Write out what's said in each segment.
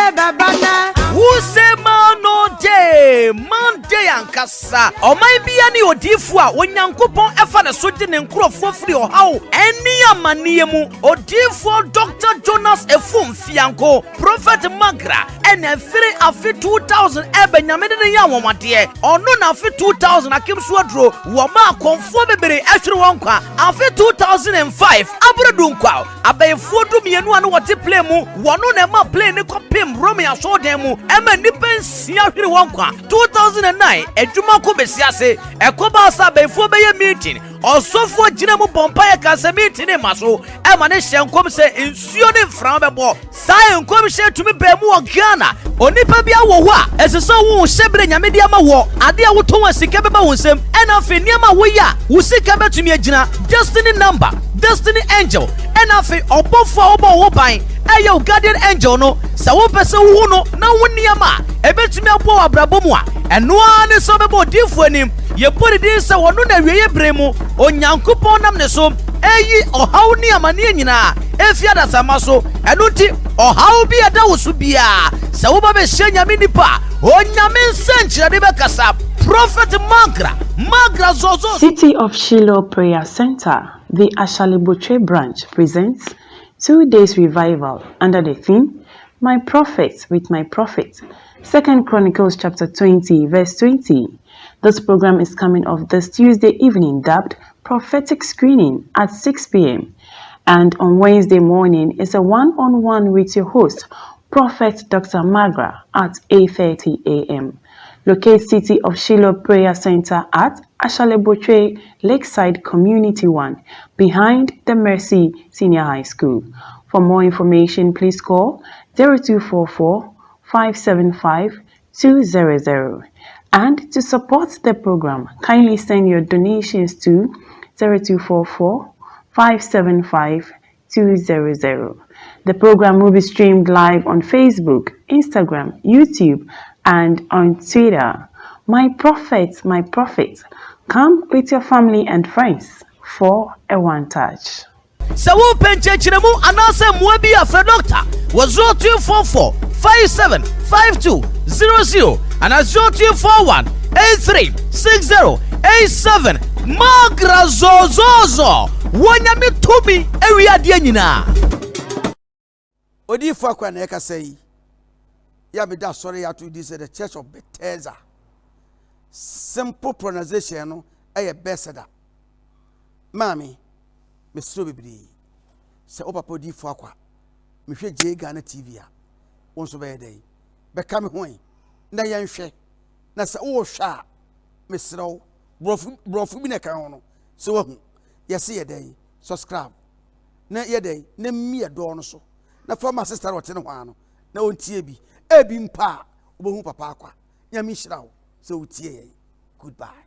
Who say Monday ankasa. O mai bia ni odifu a onyankopon efa na soje ne nkrofo firi o hawo. Eni amane mu odifu Dr. Jonas Efumfianko, Prophet Magra, and free afi 2000 ebenyame ne ya womade. Ono na afi 2000 akim suadro wo ma konfo bebere ehwere wonkwa. Afi 2005 abredunkwa. Abayefo du mienu anu wote play mu, wono na ma play ne kopim Rome aso den mu. Ema nipa sia hwere wonkwa. 2009 edwuma ko besiase ekoba sa abayefo beye meeting. Osofo gina mu bompa ya kanse meeting ne maso. Ema ne hyenkom se nsuo ne mfran bebo. Sai nkom hye tumi be mu Ghana. Onipa bia wo ho a esese wo hyebere nyame dia ma wo. Ade a wo ton asika beba wo nsem. Ena fe niam a wo ya, wo sika betumi agina. Destiny number, destiny angel. Ena fe obofo obo wo ban. Eyo guardian angel no. Sa wo pese wo no na wo niam a ebetumi abo abrabo mu a. Eno ane so bebo difu anim. Ye pori di se wono na wieye bremu. Onyankopon nam ne so. Eyi ohaw ni amane nyina. Efia da samaso. Eno ti ohaw bi ada wo so bia. Sa wo ba be hye nyame nipa. Onyame nsenkyere de be kasa. Prophet Magra Zozo. City of Shiloh Prayer Center, the Ashalebotre branch presents 2 days revival under the theme My Prophet with My Prophet. 2 Chronicles chapter 20 verse 20. This program is coming off this Tuesday evening dubbed Prophetic Screening at 6 p.m. And on Wednesday morning is a one-on-one with your host, Prophet Dr. Magra at 8:30 a.m. Locate City of Shiloh Prayer Center at Ashalebotre Lakeside Community 1 behind the Mercy Senior High School. For more information, please call 0244 575 200. And to support the program, kindly send your donations to 0244 575 200. The program will be streamed live on Facebook, Instagram, YouTube, and on Twitter. My prophet, come with your family and friends for a one touch. So wo penchechiremu anase muabi afre doctor was 0244 575200 and 0241 836087 Magra Zozo wonyame tobi ewiade nyina Odi fo kwa na eka sei ya be da sorry ya to this the Church of Bethesda. Simple pronunciation no eye Bethesda. Mami me so bibiri. Se opapa odi fo akwa. Me hwe je Ghana TV a. Won so be dey. Be ka me hoin. Na yen hwe. Na se wo hwe a me srew brofu bi na kan ho no. Se wo hu. Yesi ye dey. Subscribe. Na ye dey. Na mi ye do no so. Na former sister wote no ho no. Na ontie bi. Ebi mpa obohu papa akwa nyame hira wo so utie ye goodbye.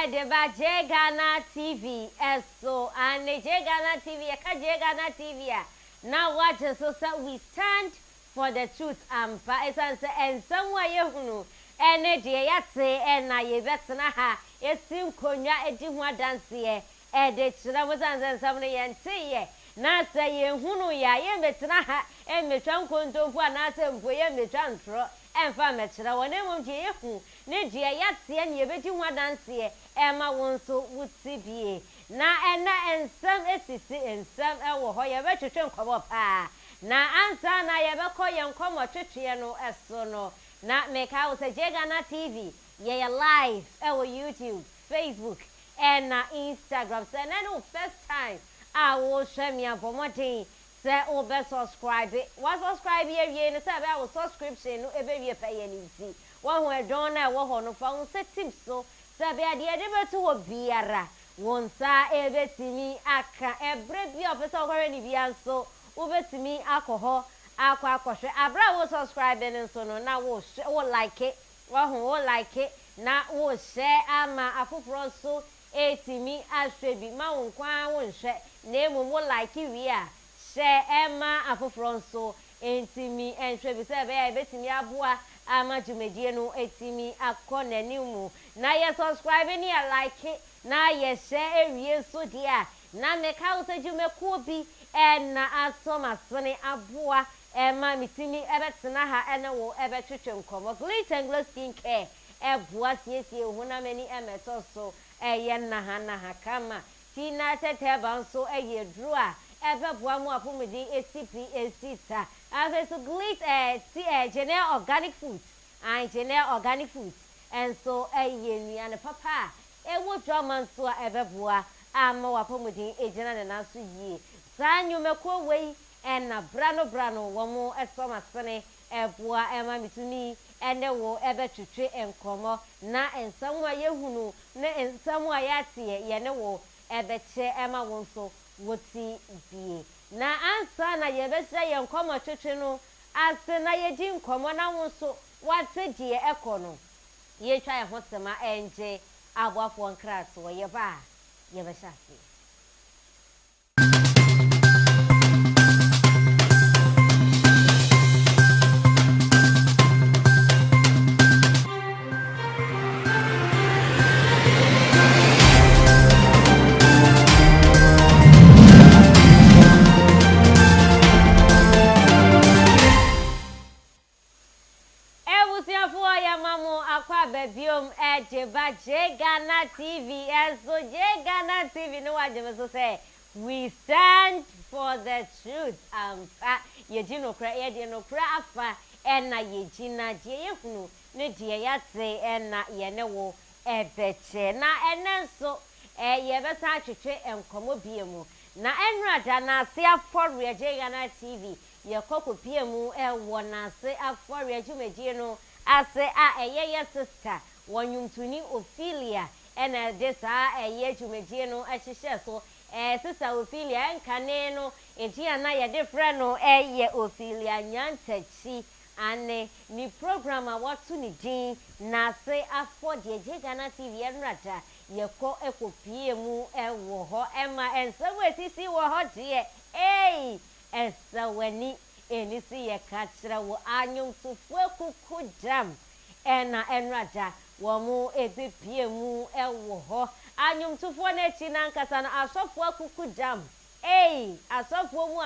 Deba Ghana TV so and Ghana TV Ghana TV now watch so we stand for the truth and somewhere you and dear yatse and na ye betna ha esim konya edi ho adanse de chira wozanzan samne yente na say ye hunu ya ye betna ha e metwa nkontomfu anase mpo ye metwa ntro emfa mechira wona mumje ye hu ne dia yatse ne ye bedi ho adanse Emma wonso wutibie na ena ensam esisi ensam ewo ho ye betwetwe nkobo pa na ansa na ye bekọ ye nkomo twetwe no eso no na meka wo se Ghana TV ye live ewo YouTube Facebook and Instagram se na no first time I will share me abomoden se o be subscribe wa subscribe ye wie ne se be wo subscription no ebe wie pa ye ni ti wo ho edon na wo ho no fa wo se tips so Sabi ade betu wo biara wonsa ebetimi aka ebre bi ofisa okore ni bia nso obetimi akoho akwahwe abra wo subscribe nso no na wo like it wo like it na wo share ama afoforo so etimi ahwebi ma wonkwa wonhwe na emu mo like wi a share ema afoforo nso entimi enhwebi se be ya betimi aboa ama dwumadie no etimi akọ n'animu na ye subscribe ni ya like na ye share ewie so dia na me ka wo se dwumekuo bi na asomasene aboa ema mitimi ebetena ha ene wo ebetwetwe nkomo Glitter and Glow Skin Care boa siesie huna mani emeto so ye na ha kama Kinaata teba nso ye dru a ebeboa mu apomedi ACP esita so Glitter General Organic Food and General Organic Food and so ye nua ne papa wo dwama nso a ebeboa ama wapomedi ejina na so yie saa nyumeko wei na brano womo esomasene boa ema mitumi ene wo ebetwetwe enkomo na ensamwa yehunu na ensamwa yate ye ne wo ebeche ema wonso woti bie na ansa na yebesha yenkomo twetwe no ase na yeji nkomo na wonso wate die ekono yetwa ye hosema enje aboafo nkrato ye ba yebesha se Bebium Jeba Ghana TV so Ghana TV no wajemeso say we stand for the truth yejino kra ye no kra afa na yejina die yehunu ne die yate na ye ne wo ebeche na enenso yebesa atwetwe enkomo biemu na enrada Naase Afore Ghana TV ye kokopiemu wo Naase Afore dwumadie no ase eye sister wanyumtuni Ophelia ena desa eye dwumadie no ahihye so sister Ophelia nkane no etia na ye different no eye Ophelia nyantachi ane ni program a watu ni din Naase Afore Ghana TV enrada ye ko ekopie mu wo ho ema ensawetisi wo ho de esawani enisi ye kachira wo anyum tufu kuku jam enrada wo mu ebepie mu wo ho anyum tufu na chi na nkasa na asofo kuku jam asofo mu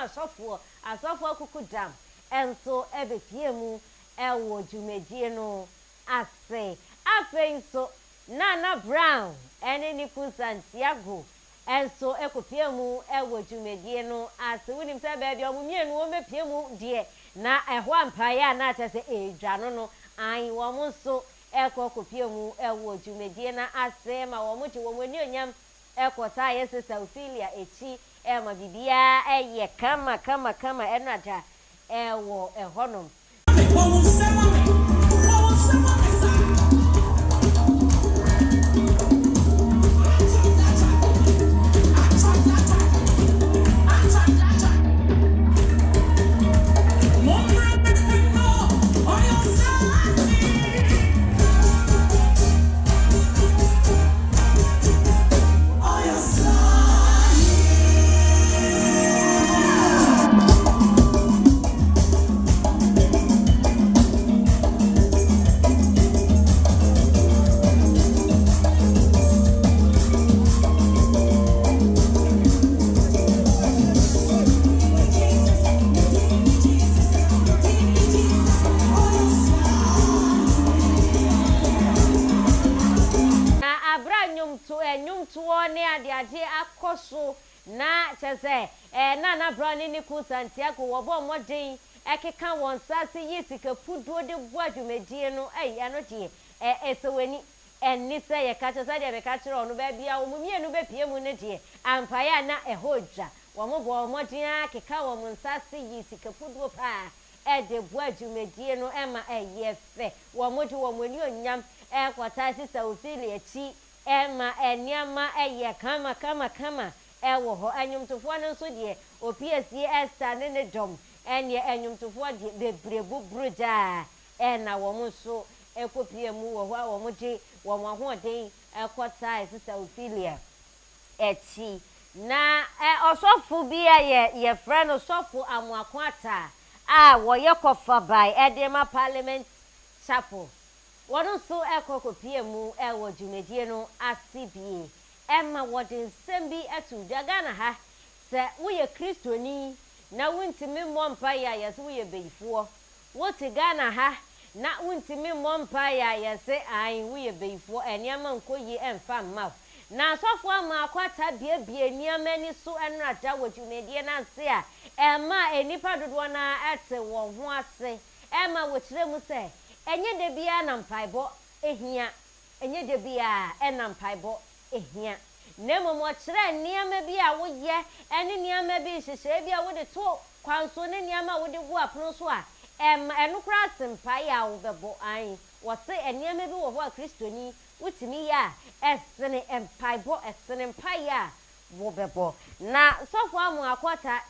asofo kuku jam enso ebepie mu wo dwumadie no ase afenso Naana Brown Santiago enso ekopie mu wo dwumadie no ase wonim se ba bia omumienu wo mepie mu de na ehwo ampaya na atese edwano no an wo mo so ekopie mu wo dwumadie na ase ma wo mo je wo mani onyam ekota ye sister Ophelia echi ma bibia ye kama enada wo ehonom ade akoso na chese Naana Brown Santiago wo bo modin ekeka won sase yisika puduo de bo adwumadie no ano de esewani enni se ye ka chese de be ka kire onu ba bia wo mienu be pie mu ne de ampaya na ehodwa wo mo bo modin akeka won sase yisika puduo pa de bo adwumadie no ema yefe wo mo de wo mani onyam kwata sister Ophelia chi ema eniama eye kama wo ho anyumtofo no so de opiesie Esther ne dom ene anyumtofo de bebrebu bruja na wo mo so ekopie mu wo ho a wo mo je wo mo ho de ekota sister Ophelia echi na osofu bi ye friend osofu Amoako Atta wo ye kofa by Edema Parliament Chapel wonu so ekokopie mu wo dwumadie no asibie emma wodin sembi etu dagana ha se wo ye kristoni na wuntimi mompa ya yese wo ye beifo wo ti Ghana ha na wuntimi mompa ya yese an wo ye beifo eniama nkoyi emfa mma na sofo Amoako Atta bie niama ni so enrada wo dwumadie na se a emma enipa dodo na ete wo ho ase emma wo kire mu se enye de bia na mpaibo ehia enye de bia na mpaibo ehia nemo mo kire niama bi a wo ye ene niama bi hyehyɛ bi a wo de to kwanso ne niama wo de gu apono so a enu kra sempa ya wo bebo an wo se niama bi wo ho a kristoni wutimi ya esene empaibo esene mpaya wo bebo na sofo Amoako Atta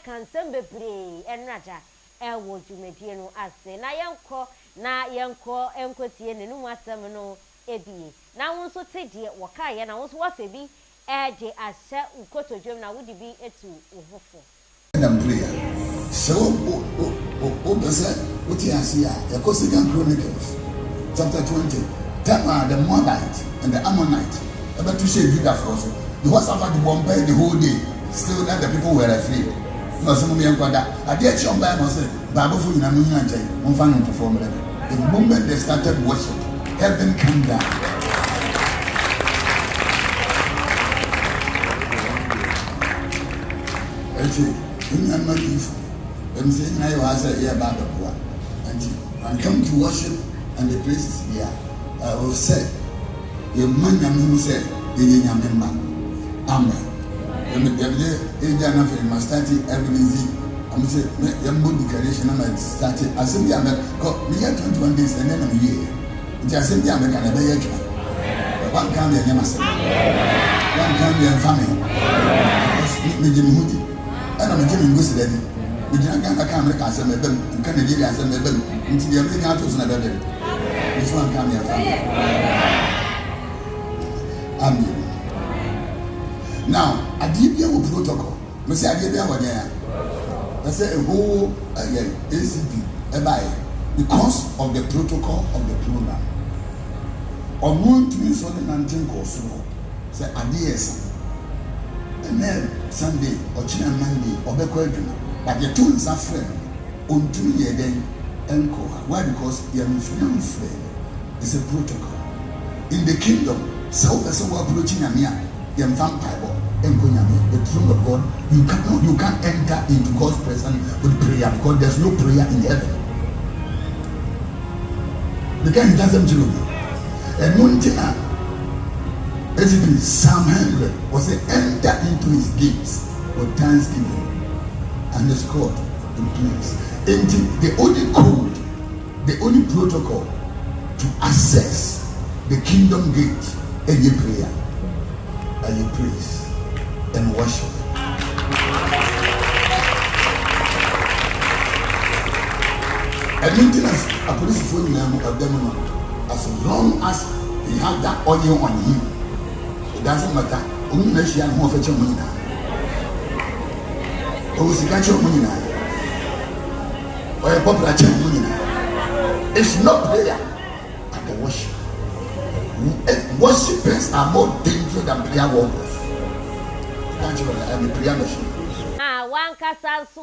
kan sembebre enraja wo dwumadie no ase na yenko enkotie ne no asem no ebie na won so tedie wokaye na won so wasebi de ahye ukotodwem na wodi bi etu uhofo na prayer so o bese uti asia Second Chronicles chapter 20 Tamar the Moabite and the Ammonite about to say Judah for us the was suffered the bombay the whole day still that the people were afraid no some me enkwada ade achi on by no say baba fu nyina no nyina nchen on fa no perform them the moment they started worship heaven came down. I'm not useful. I'm saying I was a year about the poor. And come to worship and the place is here. I will say, your man who said, Amen. And must start every easy. I'm saying, your mood declaration, I started. I said, I'm here 21 days and then I'm here. Just simply I'm a one can be a Yamasa. One can be a family. And I'm giving this lady. We did not come to Casa, and Canadian as a medal into the American house and a bedroom. This one can be a family. Now, a DBA protocol. Mr. Adibia was there. I said a whole ACD, a buy because of the protocol of the program. Or moon to me, so the 19 course. Say, Adias. And then Sunday or China Monday or Bequadina, but the two is a friend on 2 years then encore. Why? Because your friend is a protocol. In the kingdom, so person who approaching a mere young vampire and the throne of God, you can't enter into God's presence with prayer because there's no prayer in heaven. The guy doesn't do it. And Montana. Basically, Psalm 100 was to enter into his gates with thanksgiving and his court in place. The only code, the only protocol to access the kingdom gate is your prayer, and your praise and worship. And maintenance, a police phone of them, as long as he had that audio on him. Doesn't matter. Only nation who fetch money now. Who is catch money now? Or a popular check money now. It's not prayer and the worship. Worshippers are more dangerous than prayer warriors. Can't you have a prayer machine? One castle so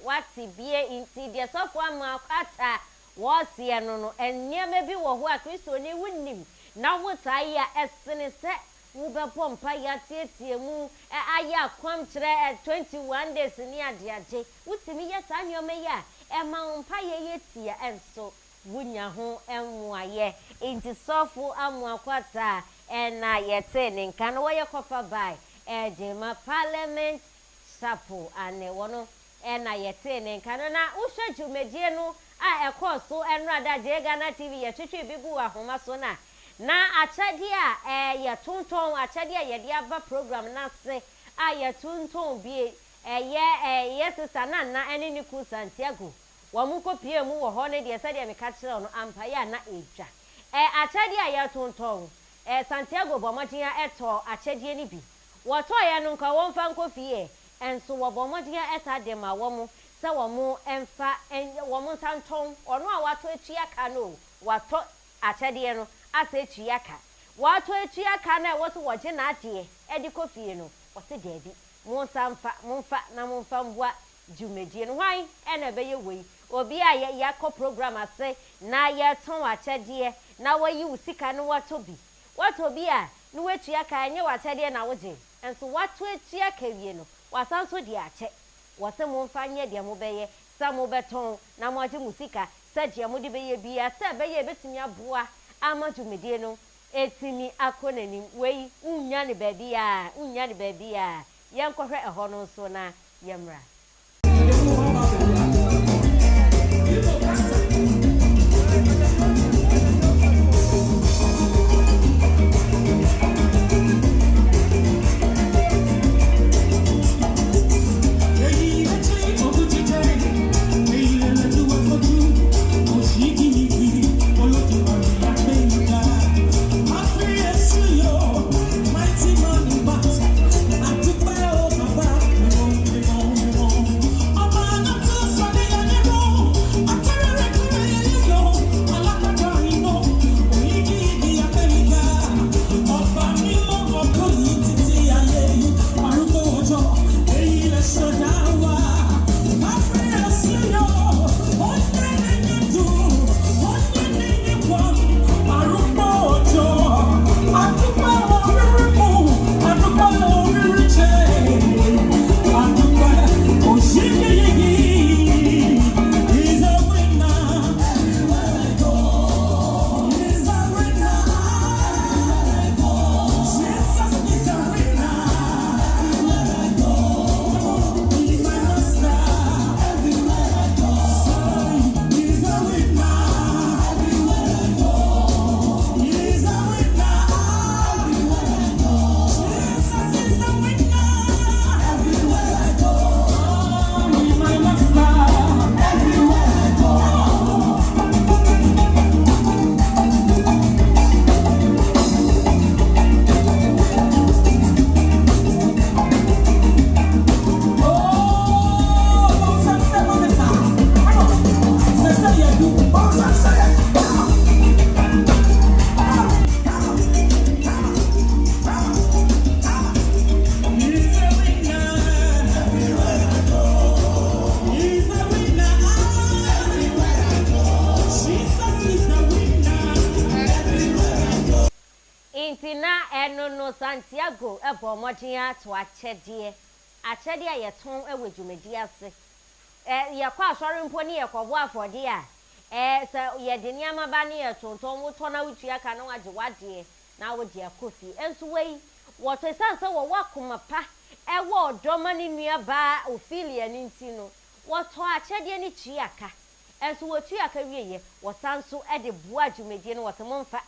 what's be into the software Amoako Atta was here no and near maybe what Christo ni wouldn't. Now what I estimate set. Uba pompa ya tie mu aya kwam kire 21 days ni ade wutimi ya sanyo me ya ma ompa ye tie enso wunya ho enwaye enti sofo Amoako Atta na yete ne nka no ye kofa by Edema Parliament Chapel ane wono na yete ne nka no na uhwe dwumedie no a ekoso enrada je Ghana TV ye twetwe bigu ahoma so na achadi a ya tonton achadi a ye dia ba program na se a ya tonton bi ye sister Naana ene Brown Santiago wa mu kopie mu wo ho ne de se de me ka kire no ampa ya na eja achadi a ya tonton Santiago Bomodia eto achedie ni bi woto ya no nka wonfa nkofie enso wo Bomodia eta de ma wo mu se wo mu emfa wo mu santon ono a wato etua ka no wato achedie no asa etua ka wato etua ka na wo so woje na ade edi kofie no wo se de bi mu sanfa mumfa na mumfa mbua jumedie no hwan ena be ye wei obi a ya ko program ase na ye ton achedie na wo yi usika no wato bi wato bi a no wetua ka anye wachede na woje enso wato etua ka wie no wasanso di ache wase mo mfanye de mo beye sa mo beton na mo aje musika sa je mo de beye bia sa beye betimi aboa amadumedie no etimi akonani wei unya ne babia yenkohwe eho no so na yemra Santiago Bomodia to achedie ye ton ewe dwumedi ase ye kwa asori mpo ne ye kwobo afode a se ye de niama ba ne ye tonton wo to na wutua ka na waje wade na wo de KOFI enso wei wo to sanse wo wakoma pa wo odoma ne nua ba ofilia ne ntino wo to achedie ne tuaka enso wo tuaka wieye wo sanso e de boa dwumedi ne wo se momfa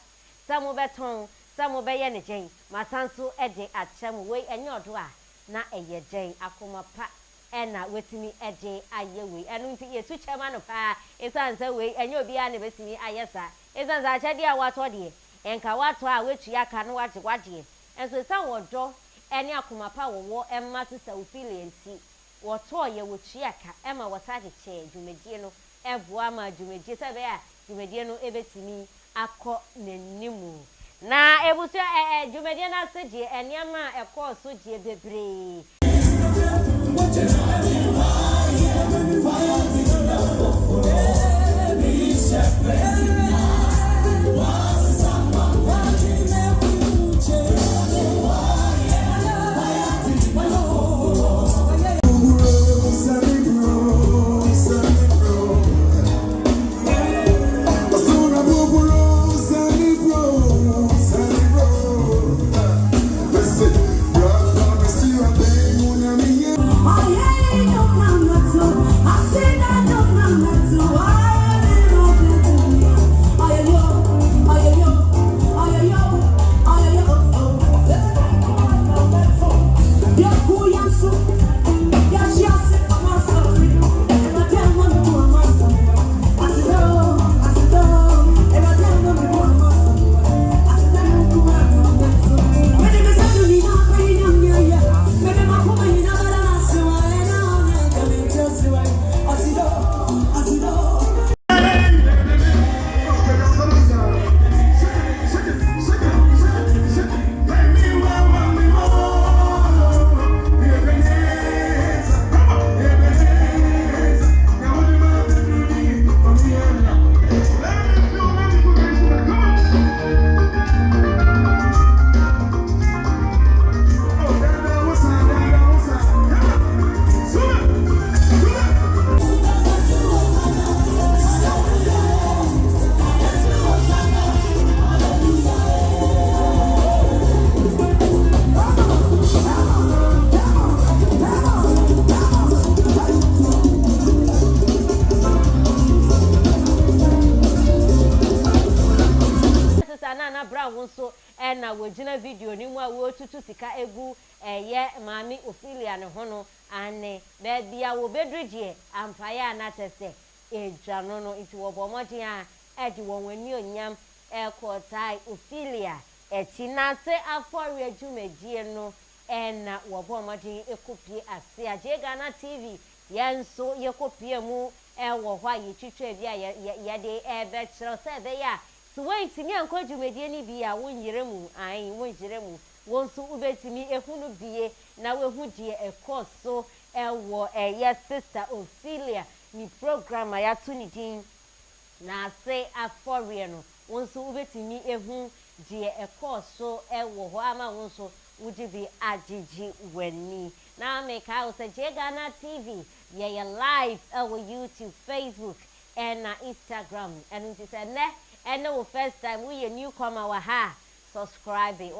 samo beton Samo beye ne jen masanso ede acham we enye odo a na eye jen akoma pa ena wetimi ede ayewe enu nti ye tu chema no pa esanse we enye obi a ne betimi ayesa esanse achede a wato de enka wato a wetu aka no wagye enso esan wodo ene akoma pa wo emma sister ofilienti woto ye wetu aka emma wotade che dwumedie no eboa ma dwumedie se be a dwumedie no ebetimi akọ nenimu na ebusu dwumedie na sedie eniama ekọ so die bebre wonso na wogina video ni mu a wo tutu sika egu maami Ophelia ne ho no ane be bia wo bedrigye ampaye anatese edwa no iti wo bomodin a edi won wani onyam kotai Ophelia Naase Afore adwumadie no na wo bomodin ekopie ase agye Ghana TV yenso yekopie mu wo hwa yitwitwa bia ye de be kiro se be ya so wentimi anko adwumadie ni bia wonyire mu wonyire mu wonso ubetimi ehunu bie na wehu die ekoso wo ye sister Ophelia ni program ya tuni din Naase Afore no wonso ubetimi ehu die ekoso wo ho ama wonso ujibi ajiji weni na me ka o se Ghana TV ye live our YouTube, Facebook and Instagram and it is and no first time we a newcomer wa ha subscribe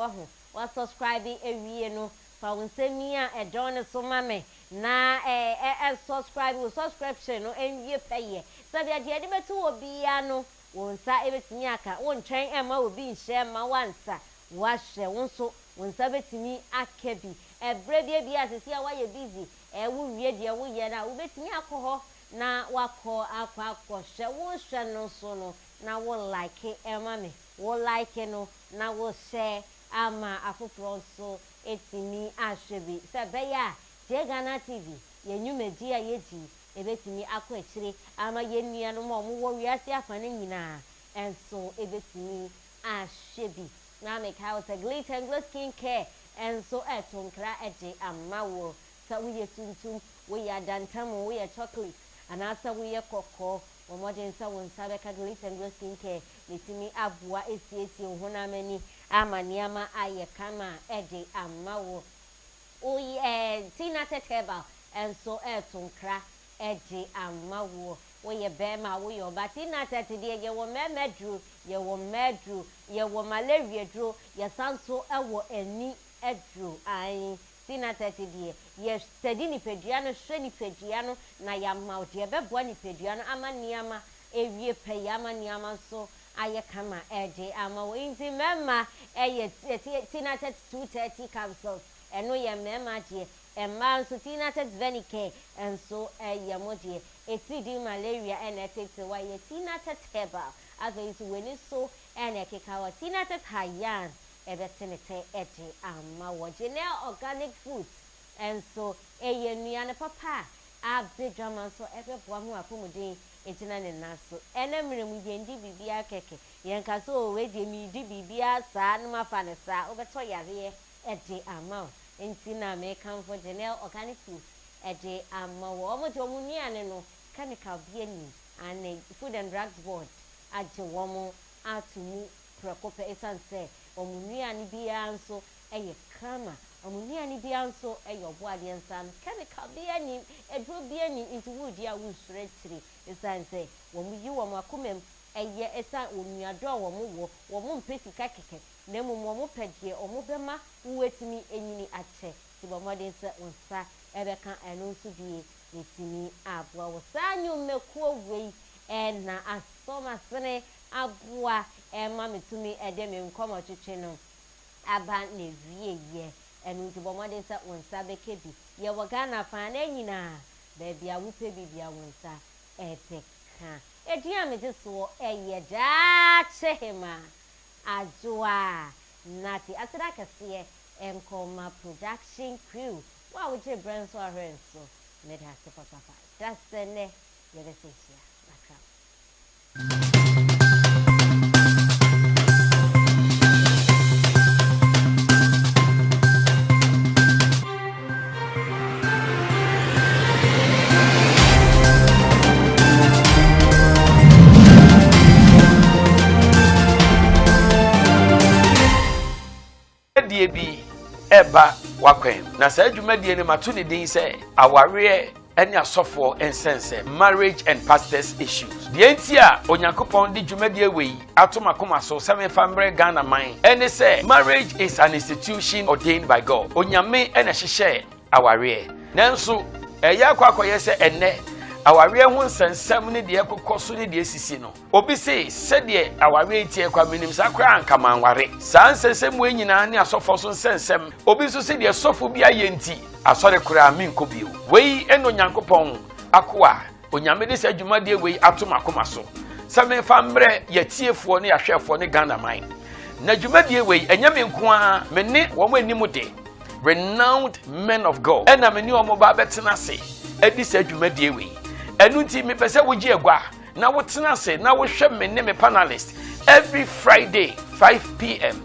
wa subscribe ewie no fa wonsemi a don so mame na subscribe subscription no enwie paye sabia de de betu obi ya no wonsa ebetimi aka wontwen ema obi nhye ma wansa wahye wonso wonsa betimi akebi ebre bia asisi a waye busy wo wie de wo ye na wo betimi akoho na wako akwa hye wo hye no so no na wo like ema me wo like no na wo share ama afoforo so etimi ahwebi se beya Ghana TV ye nyumedi a yeji ebetimi akọ akire ama ye nua no mo wo wiase afane nyina enso ebetimi ahwebi na make house a glitter and glow skin care enso etonkra eje amawo sa wo ye tuntum wo ya dantam wo ye chocolate anasa wo ye kokko wo modern sa won sabe ka glitter and glow skin care letimi abua esiesi ohuna mani amaniama aye kama eje amawo o tina teteba enso etonkra eje amawo wo ye bema wo yo batina tetede ye wo memedru ye wo medru ye wo malaria dru ye sanso ewo ani edru ai tina tetede ye study ni pedua no hwe ni pedua no na ya ma de bebo ni pedua no amaniama ewie pe ya amaniama so aye kama eje amawo inti mema tina tet 230 capsules eno ye mema de man so tina tet venike and so ye modie etidi malaria and etete wa ye tina tet herbal as is when so and ekeka tina tet hayan ebetenete eje ama wo genel organic foods and so ye nuane papa abedwaman so ebeboa ho akomodin etina ne naso enemre mu yendi bibia keke yenka so we de mi di bibia sa no mafa ne sa obeto yare eje ama entina me kan for genel organic food eje ama wo mo jo mu nuane no chemical biani and food and drugs board aje wo mo atumu prekope esanse omunuane bia nso eye kama omunuane bia nso eye oboade nsan chemical biani edro biani into wood ya wusure tiri esanse wo mu yi wo makomem eye esa onuado wo mo mpesi kakeke na mu mo pedie o mo bema wetimi enyini ache ti bo modern se onsa ebeka eno nso bie netimi abua wo sanyu mekuo wei na asoma sene abua ma metumi ede me nkomo twetwe no aba na wie ye eno nti bo modern se onsa bekebi ye wo Ghana fa na nyina ba bia wo pe bibia wonsa ebeka edia me jeso eye da chehema ajua nati asira kase enkoma production crew wa wo je brands wa renso made has papa that's ne ye be sisia nakra bi eba wakwen na sa adwumadie ne mato ne din se aware ene asofo ensense marriage and pastors issues de entia onyankopon de dwumadie wei atomakoma so semefambre Ghana man ene se marriage is an institution ordained by God onyame ene hyehye aware nanso eya kwakoye se enne aware ho nsensem ne de ekokoso ne de esisi no obi say said de aware tie kwa minim sakra anka manware saa nsensem we nyina ne asofo so nsensem obi so say de sofo bi ayenti asore kura minko bio wei eno nyankopon akoa onyame de se dwuma de wei atomakoma so same fambre yetiefo ne yahwefo ne Ghana man na dwuma de wei enyame nko a me ne wo manimu de renowned men of God ena me ne omo ba betena se edi se dwuma de wei enu nti me pese wo gi egwa na wo tena se na wo hwe me ne me panelist every Friday 5 p.m.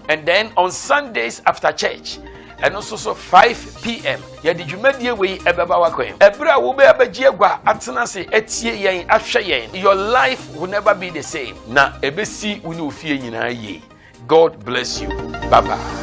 and then on Sundays after church and also 5 p.m. ya di dwumadie wei ebeba wakwen ebra wo be abagi egwa atena se etie yen ahwe yen your life will never be the same na ebesi uni ofie nyina ye. God bless you. Bye bye.